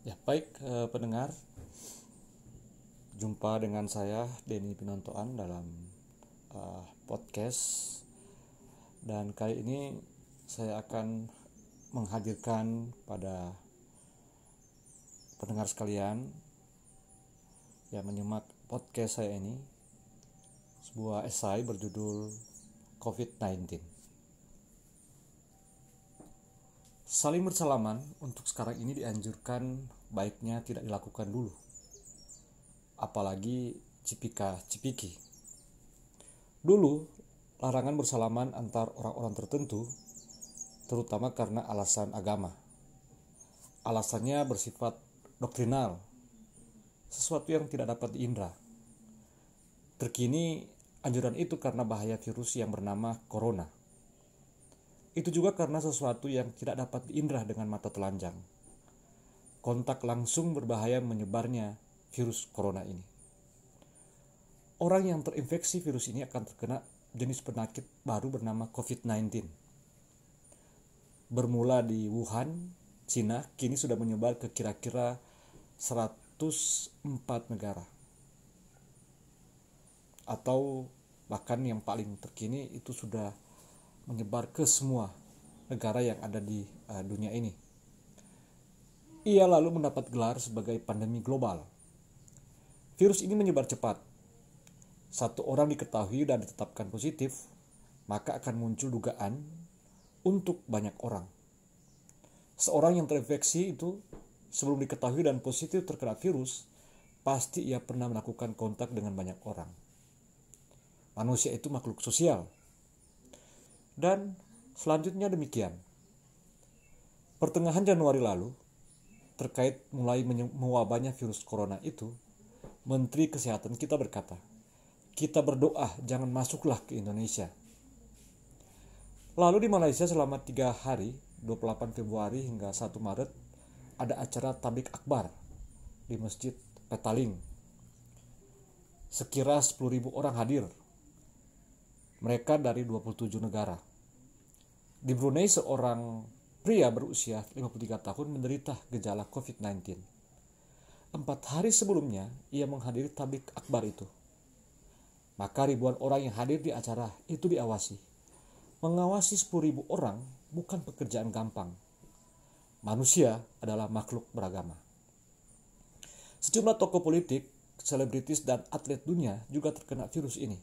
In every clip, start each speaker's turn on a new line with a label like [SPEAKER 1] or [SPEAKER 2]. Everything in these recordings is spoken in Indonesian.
[SPEAKER 1] Ya, baik pendengar, jumpa dengan saya Denny Pinontoan dalam podcast, dan kali ini saya akan menghadirkan pada pendengar sekalian yang menyimak podcast saya ini sebuah esai berjudul COVID-19. Saling bersalaman untuk sekarang ini dianjurkan baiknya tidak dilakukan dulu, apalagi cipika-cipiki. Dulu, larangan bersalaman antar orang-orang tertentu, terutama karena alasan agama. Alasannya bersifat doktrinal, sesuatu yang tidak dapat diindra. Terkini, anjuran itu karena bahaya virus yang bernama corona. Itu juga karena sesuatu yang tidak dapat diindra dengan mata telanjang. Kontak langsung berbahaya menyebarnya virus corona ini. Orang yang terinfeksi virus ini akan terkena jenis penyakit baru bernama COVID-19. Bermula di Wuhan, Cina, kini sudah menyebar ke kira-kira 104 negara. Atau bahkan yang paling terkini itu sudah menyebar ke semua negara yang ada di dunia ini. Ia lalu mendapat gelar sebagai pandemi global. Virus ini menyebar cepat. Satu orang diketahui dan ditetapkan positif, maka akan muncul dugaan untuk banyak orang. Seorang yang terinfeksi itu sebelum diketahui dan positif terkena virus, pasti ia pernah melakukan kontak dengan banyak orang. Manusia itu makhluk sosial. Dan selanjutnya demikian. Pertengahan Januari lalu, terkait mulai mewabahnya virus corona itu, Menteri Kesehatan kita berkata, kita berdoa jangan masuklah ke Indonesia. Lalu di Malaysia selama 3 hari, 28 Februari hingga 1 Maret, ada acara tablik akbar di Masjid Petaling. Sekira 10.000 orang hadir. Mereka dari 27 negara. Di Brunei seorang pria berusia 53 tahun menderita gejala COVID-19. 4 hari sebelumnya ia menghadiri tablik akbar itu. Maka ribuan orang yang hadir di acara itu diawasi. Mengawasi 10.000 orang bukan pekerjaan gampang. Manusia adalah makhluk beragama. Sejumlah tokoh politik, selebritis dan atlet dunia juga terkena virus ini.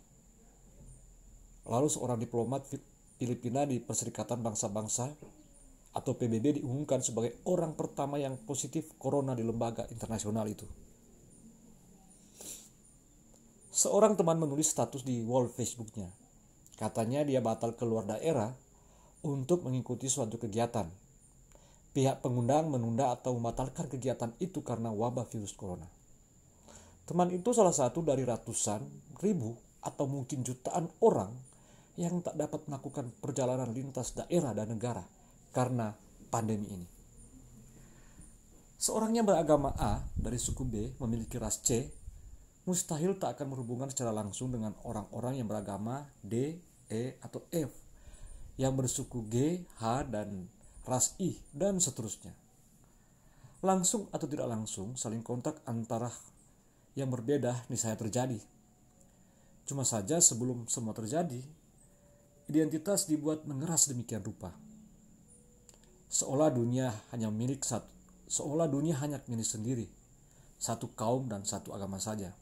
[SPEAKER 1] Lalu seorang diplomat Filipina di Perserikatan Bangsa-Bangsa atau PBB diumumkan sebagai orang pertama yang positif corona di lembaga internasional itu. Seorang teman menulis status di wall Facebooknya. Katanya dia batal keluar daerah untuk mengikuti suatu kegiatan. Pihak pengundang menunda atau membatalkan kegiatan itu karena wabah virus corona. Teman itu salah satu dari ratusan ribu atau mungkin jutaan orang yang tak dapat melakukan perjalanan lintas daerah dan negara karena pandemi ini. Seorang yang beragama A dari suku B memiliki ras C, mustahil tak akan berhubungan secara langsung dengan orang-orang yang beragama D, E, atau F, yang bersuku G, H, dan ras I, dan seterusnya. Langsung atau tidak langsung, saling kontak antara yang berbeda niscaya terjadi. Cuma saja sebelum semua terjadi, identitas dibuat mengeras demikian rupa. Seolah dunia hanya milik sendiri, satu kaum dan satu agama saja.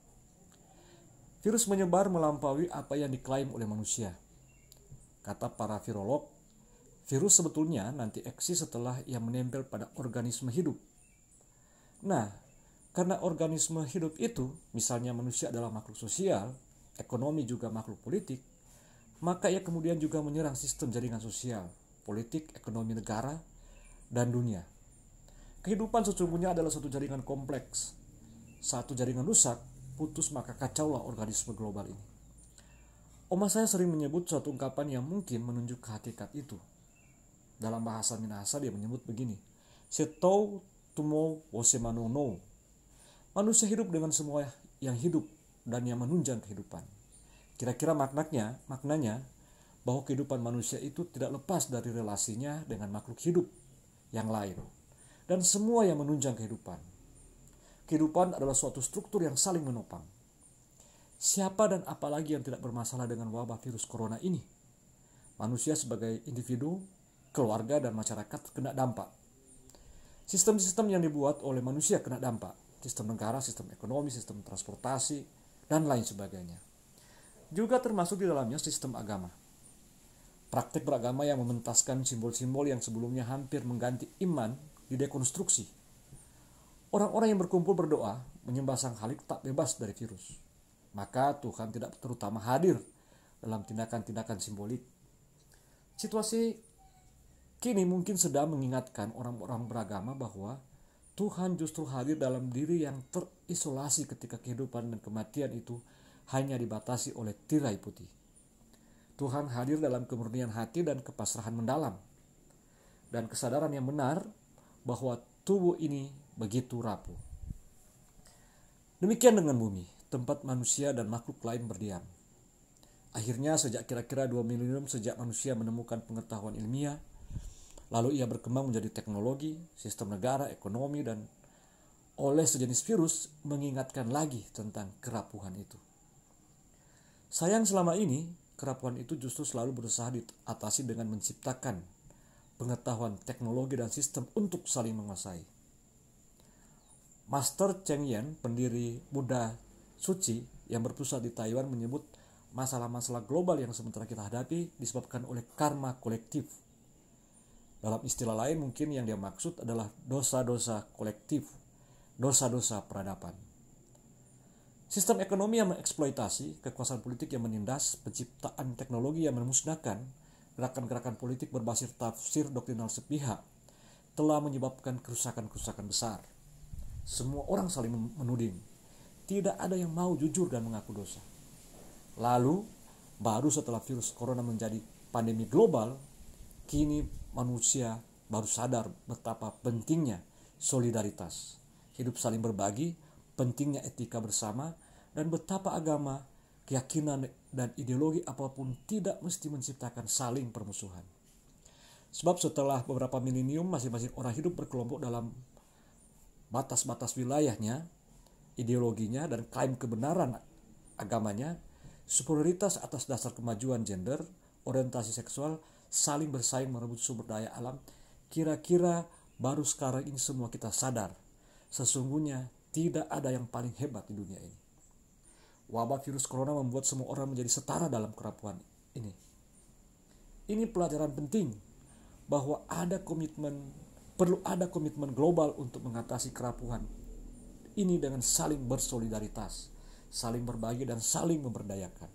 [SPEAKER 1] Virus menyebar melampaui apa yang diklaim oleh manusia. Kata para virolog, virus sebetulnya nanti eksis setelah ia menempel pada organisme hidup. Nah, karena organisme hidup itu, misalnya manusia adalah makhluk sosial, ekonomi juga makhluk politik, maka ia kemudian juga menyerang sistem jaringan sosial, politik, ekonomi negara, dan dunia. Kehidupan sesungguhnya adalah satu jaringan kompleks. Satu jaringan rusak, putus maka kacaulah organisme global ini. Oma saya sering menyebut suatu ungkapan yang mungkin menunjuk ke hakikat itu. Dalam bahasa Minahasa dia menyebut begini, Setou tumo wosemano no. Manusia hidup dengan semua yang hidup dan yang menunjang kehidupan. Kira-kira maknanya bahwa kehidupan manusia itu tidak lepas dari relasinya dengan makhluk hidup yang lain. dan semua yang menunjang kehidupan. Kehidupan adalah suatu struktur yang saling menopang. Siapa dan apalagi yang tidak bermasalah dengan wabah virus corona ini? Manusia sebagai individu, keluarga, dan masyarakat kena dampak. Sistem-sistem yang dibuat oleh manusia kena dampak. Sistem negara, sistem ekonomi, sistem transportasi, dan lain sebagainya. Juga termasuk di dalamnya sistem agama. Praktik beragama yang mementaskan simbol-simbol yang sebelumnya hampir mengganti iman didekonstruksi. Orang-orang yang berkumpul berdoa menyembah Sang Khalik tak bebas dari virus. Maka Tuhan tidak terutama hadir dalam tindakan-tindakan simbolik. Situasi kini mungkin sedang mengingatkan orang-orang beragama bahwa Tuhan justru hadir dalam diri yang terisolasi ketika kehidupan dan kematian itu hanya dibatasi oleh tirai putih. Tuhan hadir dalam kemurnian hati dan kepasrahan mendalam. Dan kesadaran yang benar bahwa tubuh ini begitu rapuh. Demikian dengan bumi, tempat manusia dan makhluk lain berdiam. Akhirnya sejak kira-kira 2 milenium sejak manusia menemukan pengetahuan ilmiah, lalu ia berkembang menjadi teknologi, sistem negara, ekonomi, dan oleh sejenis virus mengingatkan lagi tentang kerapuhan itu. Sayang selama ini, kerapuhan itu justru selalu berusaha diatasi dengan menciptakan pengetahuan teknologi dan sistem untuk saling menguasai. Master Cheng Yen, pendiri Buddha Suci yang berpusat di Taiwan, menyebut masalah-masalah global yang sementara kita hadapi disebabkan oleh karma kolektif. Dalam istilah lain mungkin yang dia maksud adalah dosa-dosa kolektif, dosa-dosa peradaban. Sistem ekonomi yang mengeksploitasi, kekuasaan politik yang menindas, penciptaan teknologi yang memusnahkan, gerakan-gerakan politik berbasis tafsir doktrinal sepihak telah menyebabkan kerusakan-kerusakan besar. Semua orang saling menuding. Tidak ada yang mau jujur dan mengaku dosa. Lalu, baru setelah virus corona menjadi pandemi global, kini manusia baru sadar betapa pentingnya solidaritas, hidup saling berbagi, pentingnya etika bersama, dan betapa agama, keyakinan, dan ideologi apapun tidak mesti menciptakan saling permusuhan. Sebab setelah beberapa milenium masing-masing orang hidup berkelompok dalam batas-batas wilayahnya, ideologinya, dan klaim kebenaran agamanya, superioritas atas dasar kemajuan gender, orientasi seksual, saling bersaing merebut sumber daya alam, kira-kira baru sekarang ini semua kita sadar, sesungguhnya tidak ada yang paling hebat di dunia ini. Wabah virus corona membuat semua orang menjadi setara dalam kerapuhan ini. Ini pelajaran penting bahwa perlu ada komitmen global untuk mengatasi kerapuhan ini dengan saling bersolidaritas, saling berbagi, dan saling memberdayakan.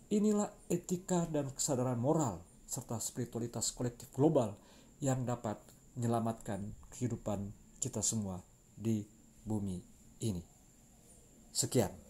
[SPEAKER 1] Inilah etika dan kesadaran moral serta spiritualitas kolektif global yang dapat menyelamatkan kehidupan kita semua di bumi ini. Sekian.